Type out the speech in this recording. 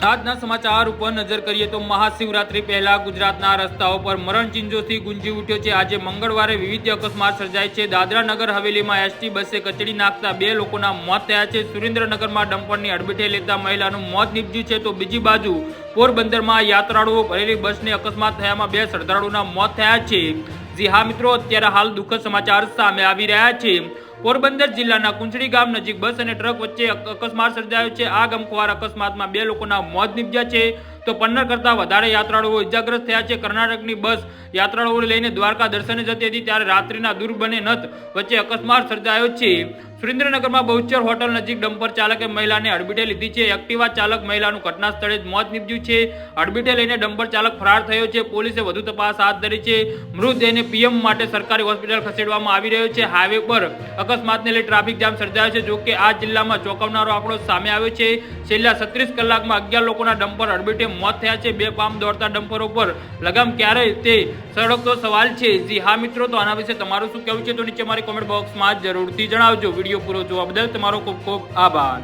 આજના સમાચાર ઉપર નજર કરીએ તો મહાશિવરાત્રી પહેલા ગુજરાતના રસ્તાઓ પર મરણચીંજોથી ગુંજી ઉઠ્યો છે। આજે મંગળવારે વિવિધ અકસ્માત સર્જાય છે। દાદરા નગર હવેલીમાં એસટી બસે કચડી નાખતા 2 લોકોના મોત થયા છે। સુરેન્દ્રનગરમાં ડમ્પરની અડબીટે લેતા મહિલાનું મોત નીપજ્યું છે, તો બીજી બાજુ પોરબંદરમાં યાત્રાળુઓ ભરેલી બસને અકસ્માત થયામાં 2 શ્રદ્ધાળુઓના મોત થયા છે। જી હા મિત્રો, અત્યારે હાલ દુઃખદ સમાચાર સામે આવી રહ્યા છે। પોરબંદર જિલ્લાના કુંચડી ગામ નજીક બસ અને ટ્રક વચ્ચે અકસ્માત સર્જાયો છે। આ ગમખ્વાર અકસ્માતમાં 2 લોકોના મોત નીપજ્યા છે, તો 15 કરતાં વધારે યાત્રાળુઓ ઇજાગ્રસ્ત થયા છે। કર્ણાટકની બસ યાત્રાળુઓને લઈને દ્વારકા દર્શને જતી હતી, ત્યારે રાત્રિના દુર્બને નથ વચ્ચે અકસ્માત સર્જાયો છે। સુરેન્દ્રનગરમાં બહુચર હોટલ નજીક ડમ્પર ચાલકે મહિલાને અડબીટે લીધી છે। એક્ટિવા ચાલક મહિલાનું ઘટના સ્થળે જ મોત નીપજ્યું છે। અડબીટે લઈને ડમ્પર ચાલક ફરાર થયો છે। પોલીસે વધુ તપાસ હાથ ધરી છે। મૃતદેહને પીએમ માટે સરકારી હોસ્પિટલ ખસેડવામાં આવી રહ્યો છે। હાઈવે પર અકસ્માતને લઈ ટ્રાફિક જામ સર્જાયો છે। જોકે આ જિલ્લામાં ચોંકાવનારો આંકડો સામે આવ્યો છે। છેલ્લા 36 કલાકમાં 11 લોકોના ડમ્પર અડબીટે મોત થયા છે। 2 પામ દોડતા ડમ્પરો પર લગામ ક્યારે તે સળગતો સવાલ છે। જી હા મિત્રો, તો આના વિશે તમારું શું કહેવું છે તો નીચે મારી કોમેન્ટ બોક્સમાં જરૂરથી જણાવજો। વિડીયો પૂરો જોવા બદલ તમારો ખૂબ ખૂબ આભાર।